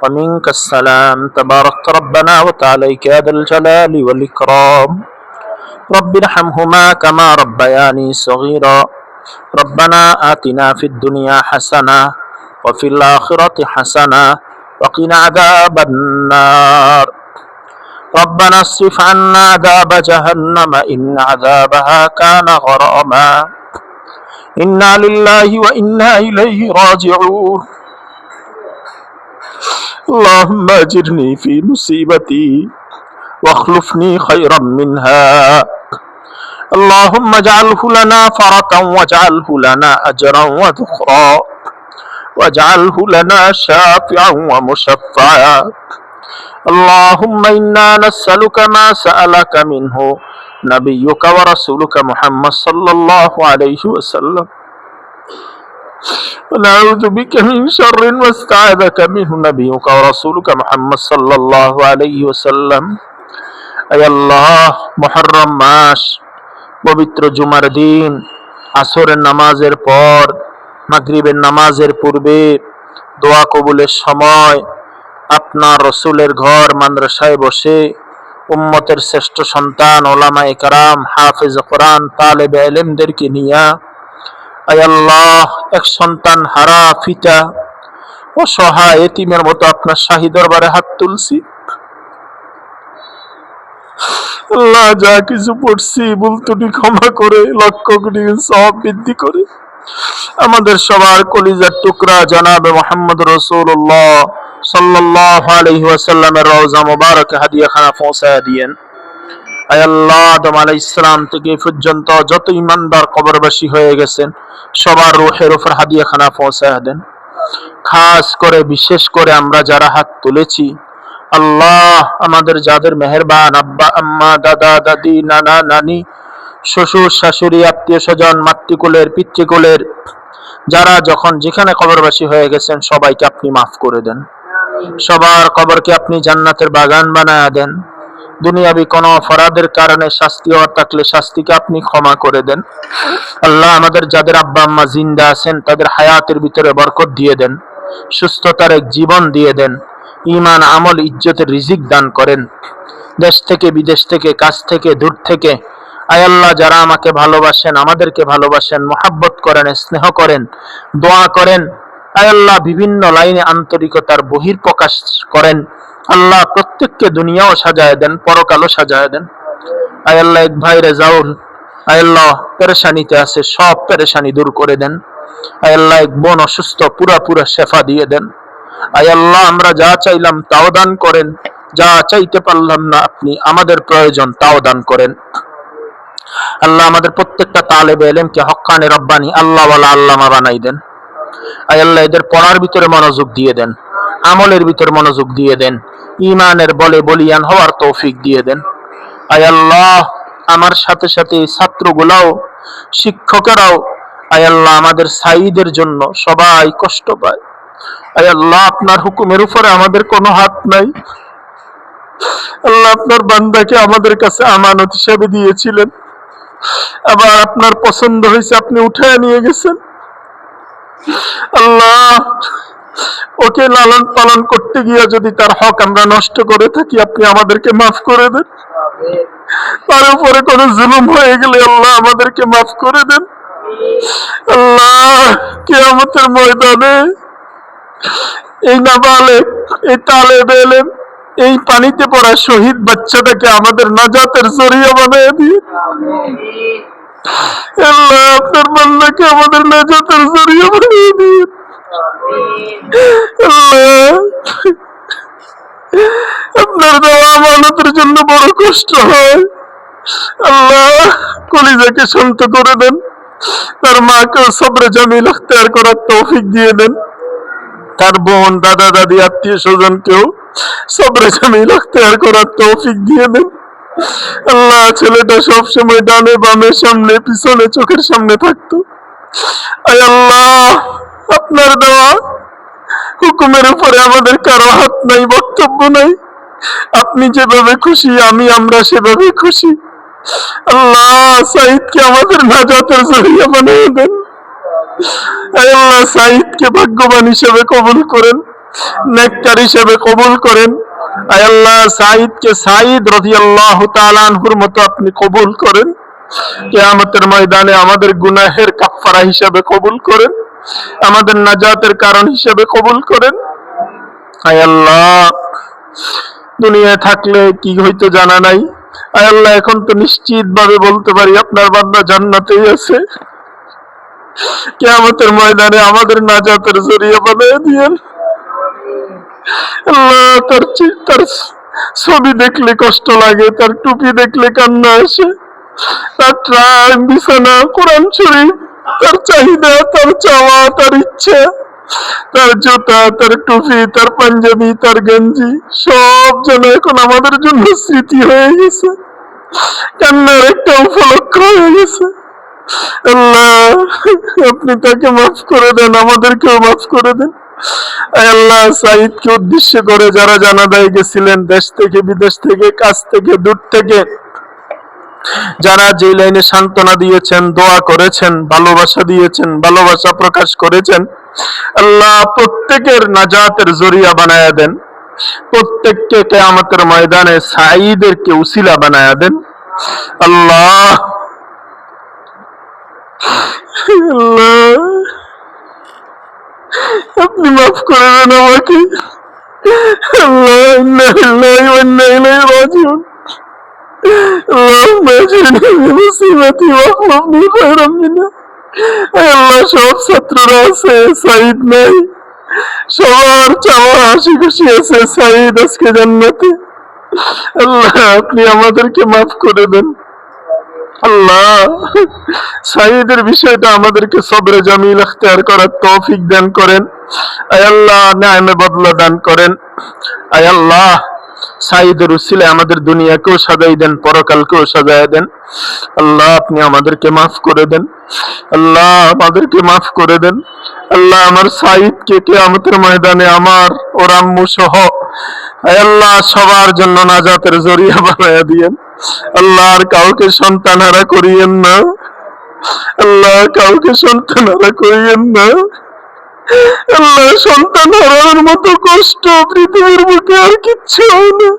ومنك السلام تباركت ربنا وتعاليك يا ذا الجلال والإكرام. رب ارحمهما كما ربياني صغيرا. ربنا آتنا في الدنيا حسنة وفي الآخرة حسنة وقنا عذاب النار. ربنا اصرف عنا عذاب جهنم إن عذابها كان غراما. إنا لله وإنا إليه راجعون. اللهم أجرني في مصيبتي واخلفني خيرا منها. اللهم اجعله لنا فرطا واجعله لنا أجرا وذخرا واجعله لنا شافعا ومشفعا. اللهم إنا نسألك ما سألك منه نبيك ورسولك محمد صلى الله عليه وسلم، ونعوذ بك من شر ما استعاذك منه نبيك ورسولك محمد صلى الله عليه وسلم. আয় আল্লাহ, মুহররম মাস, পবিত্র জুমার দিন, আসরের নামাজের পর, মাগরিবের নামাজের পূর্বে, দোয়া কবুলের সময় আপনার রসুলের ঘর মাদ্রাসায় বসে উম্মতের শ্রেষ্ঠ সন্তান ওলামায়ে কেরাম, হাফেজ কোরআন, তালেবে ইলমদেরকে নিয়া আয় আল্লাহ, এক সন্তান হারা পিতা অসহায় এতিমের মতো আপনার শাহী দরবারে হাত তুলছি। আল্লাহ, যা কিছু পড়ছি ভুল ত্রুটি ক্ষমা করে লক্ষ কোটি সওয়াব বৃদ্ধি করে আমাদের সবার কলিজার টুকরা জনাবে মুহাম্মদ রাসূলুল্লাহ সাল্লাল্লাহু আলাইহি ওয়াসাল্লামের রওজা মুবারকে হাদিয়াখানা পৌঁছায়া দিয়েন। আয় আল্লাহ, আদম আলাইহিস সালাম থেকে পর্যন্ত যত ইমানদার কবরবাসী হয়ে গেছেন সবার রূহের উপর হাদিয়াখানা পৌঁছায়া দেন। খাস করে বিশেষ করে আমরা যারা হাত তুলেছি, আল্লাহ, আমাদের যাদের মেহেরবান আব্বা আম্মা, দাদা দাদি, নানা নানি, শ্বশুর শাশুড়ি, আত্মীয় স্বজন, মাতৃকুলের পিতৃকুলের যারা যখন যেখানে কবরবাসী হয়ে গেছেন সবাইকে আপনি মাফ করে দেন। সবার কবরকে আপনি জান্নাতের বাগান বানায়া দেন। দুনিয়াবি কোন অপরাধের কারণে শাস্তি হওয়ার থাকলে শাস্তিকে আপনি ক্ষমা করে দেন। আল্লাহ, আমাদের যাদের আব্বা আম্মা জিন্দা আছেন তাদের হায়াতের ভিতরে বরকত দিয়ে দেন, সুস্থতার এক জীবন দিয়ে দেন, ঈমান, আমল, ইজ্জতের রিজিক দান করেন। দেশ থেকে বিদেশ থেকে, কাছ থেকে দূর থেকে, আয় আল্লাহ, যারা আমাকে ভালোবাসেন, আমাদেরকে ভালোবাসেন, মহাব্বত করেন, স্নেহ করেন, দোয়া করেন, আয় আল্লাহ, বিভিন্ন লাইনে আন্তরিকতার বহিঃপ্রকাশ করেন, আল্লাহ, প্রত্যেককে দুনিয়াও সাজায় দেন, পরকালও সাজায় দেন। আয় আল্লাহ, এক ভাই রেজাউল, আয় আল্লাহ, পেরেশানিতে আছে, সব পেরেশানি দূর করে দেন। আয় আল্লাহ, এক বোন অসুস্থ, পুরা শেফা দিয়ে দেন। আয় আল্লাহ, আমরা যা চাইলাম তাও দান করেন, যা চাইতে পারলাম না আপনি আমাদের প্রয়োজন তাও দান করেন। আল্লাহ, আমাদের প্রত্যেকটা তালেবে ইলমকে হক্কানি রব্বানি আল্লাহওয়ালা আল্লামা বানাই দেন। আয় আল্লাহ, এদের পড়ার ভিতরে মনোযোগ দিয়ে দেন, আমলের ভিতরে মনোযোগ দিয়ে দেন, ঈমানের বলে বলিয়ান হওয়ার তৌফিক দিয়ে দেন। আয় আল্লাহ, আমার সাথে সাথে ছাত্রগুলাও, শিক্ষকেরাও, আয় আল্লাহ, আমাদের সাঈদের জন্য সবাই কষ্ট পায়। আয় আল্লাহ, আপনার হুকুমের উপরে আমাদের কোনো হাত নাই। আল্লাহ, আপনার বান্দাকে আমাদের কাছে আমানত হিসেবে দিয়েছিলেন, আবার আপনার পছন্দ হয়েছে, আপনি উঠায় নিয়ে গেছেন। আল্লাহ, ওকে লালন পালন করতে গিয়ে যদি তার হক আমরা নষ্ট করে থাকি আপনি আমাদেরকে মাফ করে দেন। তার উপরে কোনো জুলুম হয়ে গেলে আল্লাহ আমাদেরকে মাফ করে দেন। আল্লাহ, কিয়ামতের ময়দানে এই নাবালেগ, এই তালেবে ইলম, এই পানিতে পড়া শহীদ বাচ্চাটাকে আমাদের নাজাতের জরিয়া বানিয়ে দিয়ে আল্লাহ, আপনার বান্দাকে আমাদের নাজাতের জরিয়া বানিয়ে দিয়ে আল্লাহ, আপনার দেওয়া আমানতের জন্য বড় কষ্ট হয়। আল্লাহ, কলিজাকে শান্ত করে দেন, তার মাকে সবরে জামিল ইখতিয়ার করার তৌফিক দিয়ে দেন, তার বোন, দাদা দাদি, আত্মীয় স্বজনকেও সবরে জামিল ইখতিয়ার করার তৌফিক দিয়ে দেন। আল্লাহ, ছেলেটা সবসময় ডানে বামে, সামনে পিছনে, চোখের সামনে থাকতো। আয় আল্লাহ, আপনার দেওয়া হুকুমের উপরে আমাদের কারো হাত নাই, বক্তব্য নাই। আপনি যেভাবে খুশি, আমরা সেভাবে খুশি। আল্লাহ, সাঈদকে আমাদের নাজাতের জরিয়া বানিয়ে দেন। আল্লাহ, সাঈদকে ভাগ্যবান হিসেবে কবুল করেন। নেককার হিসেবে কবুল করেন। আয় আল্লাহ, সাঈদকে সাঈদ রাদিয়াল্লাহু তাআলা আনহুর মতো আপনি কবুল করেন। কিয়ামতের ময়দানে আমাদের গুনাহের কাফফারা হিসেবে কবুল করেন, আমাদের নাজাতের কারণ হিসেবে কবুল করেন। আয় আল্লাহ, দুনিয়ায় থাকলে কি হইতো জানা নাই। আয় আল্লাহ, এখন তো নিশ্চিত ভাবে বলতে পারি আপনার বান্দা জান্নাতেই আছে। কিয়ামতের ময়দানে আমাদের নাজাতের জরিয়া বানিয়ে দিয়েন। আল্লাহ, তার ছবি দেখলে কষ্ট লাগে, তার টুপি দেখলে কান্না আসে, তার ট্রাক, বিছানা, কোরআন শরীফ, তার চাহিদা, তার চাওয়া, তার ইচ্ছা, তার জুতা, তার টুপি, তার পাঞ্জাবি, তার গেঞ্জি সব যেন এখন আমাদের জন্য স্মৃতি হয়ে গেছে, কান্নার একটা উপলক্ষ হয়ে গেছে। আল্লাহ, আপনি তাকে মাফ করে দেন, আমাদেরকেও মাফ করে দেন। আল্লাহ, সাঈদকে উদ্দেশ্য করে যারা জানাজায় গেছিলেন, দেশ থেকে বিদেশ থেকে, কাছ থেকে দূর থেকে, যারা যে লাইনে সান্ত্বনা দিয়েছেন, দোয়া করেছেন, ভালোবাসা দিয়েছেন, ভালোবাসা প্রকাশ করেছেন, আল্লাহ প্রত্যেকের নাজাতের জরিয়া বানায়া দেন। প্রত্যেককে কিয়ামতের ময়দানে সাঈদেরকে উসিলা বানায়া দেন। আল্লাহ, আল্লাহ, আপনি মাফ করে দেন আমাকে। আল্লাহ, ইন্না লিল্লাহি ওয়া ইন্না ইলাইহি রাজিউন। আল্লাহুম্মা আজরিনি ফি মুসিবাতি ওয়াখলুফনি খায়রাম মিনহা। আল্লাহ, সব ছাত্ররা আছে, সাঈদ নাই। সবার চাওয়া হাসি খুশি আছে, সাঈদ আজকে জান্নাতে। আল্লাহ, আপনি আমাদেরকে মাফ করে দেন। আল্লাহ, সাঈদের বিষয়টা আমাদেরকে সবরে জামিল ইখতিয়ার করার তৌফিক দান করেন। আয় আল্লাহ, নেয়ামে বদলা দান করেন। আয় আল্লাহ, সাঈদের উসিলায় আমাদের দুনিয়াকেও সাজাই দেন, পরকালকেও সাজায় দেন। আল্লাহ, আপনি আমাদেরকে মাফ করে দেন। আল্লাহ, আমাদেরকে মাফ করে দেন। আল্লাহ, আমার সাঈদকে কিয়ামতের ময়দানে আমার ওর আম্মু সহ আয় আল্লাহ সবার জন্য নাজাতের জরিয়া বানায়া দিয়েন। আল্লাহ, আর কাউকে সন্তানহারা করিয়েন না। আল্লাহ, কাউকে সন্তানহারা করিয়েন না। আল্লাহ, সন্তান হারানোর মতো কষ্ট পৃথিবীর বুকে আর কিচ্ছু হয় না।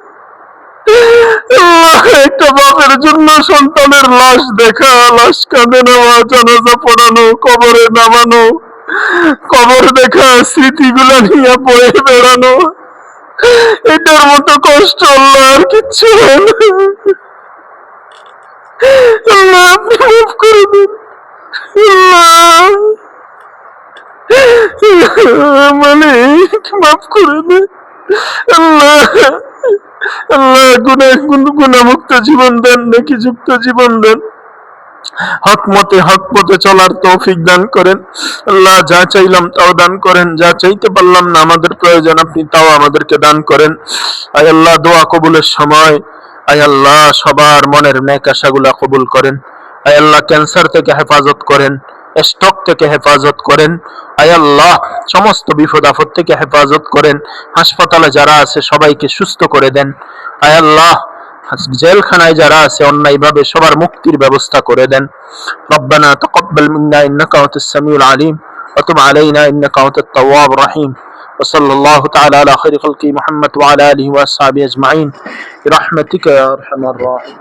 আল্লাহ, একটা বাপের জন্য সন্তানের লাশ দেখা, লাশ কাঁধে নেওয়া, জানাজা পড়ানো, কবরে নামানো, কবর দেখা, স্মৃতিগুলা নিয়ে বয়ে বেড়ানো, এটার মতো কষ্ট আল্লাহ আর কিচ্ছু হয় না। আল্লাহ, আপনি মাফ করে দিন। আল্লাহ, মালিক মাফ করে দেন। আল্লাহ, আল্লাহ, গুনাহমুক্ত জীবন দেন, নেকি যুক্ত জীবন দেন। হক পথে চলার তৌফিক দান করেন। আল্লাহ, যা চাইলাম তাও দান করেন, যা চাইতে পারলাম না আমাদের প্রয়োজন আপনি তাও আমাদেরকে দান করেন। আয় আল্লাহ, দোয়া কবুলের সময় আয় আল্লাহ সবার মনের নেক আশাগুলা কবুল করেন। আয় আল্লাহ, ক্যান্সার থেকে হেফাজত করেন, স্ট্রোক থেকে হেফাজত করেন। আয় আল্লাহ, সমস্ত বিপদ আপদ থেকে হেফাজত করেন। হাসপাতালে যারা আছে সবাইকে সুস্থ করে দেন। আয় আল্লাহ, জেলখানায় যারা আছে অন্যায়ভাবে সবার মুক্তির ব্যবস্থা করে দেন। রব্বানা তাকাব্বাল মিন্না ইন্নাকা আনতাস সামিউল আলিম ওয়া তুব আলাইনা ইন্নাকা আনতাত তাওয়াবুর রহিম। وصلى الله تعالى على خير خلقه محمد وعلى آله وأصحابه أجمعين برحمتك يا أرحم الراحمين.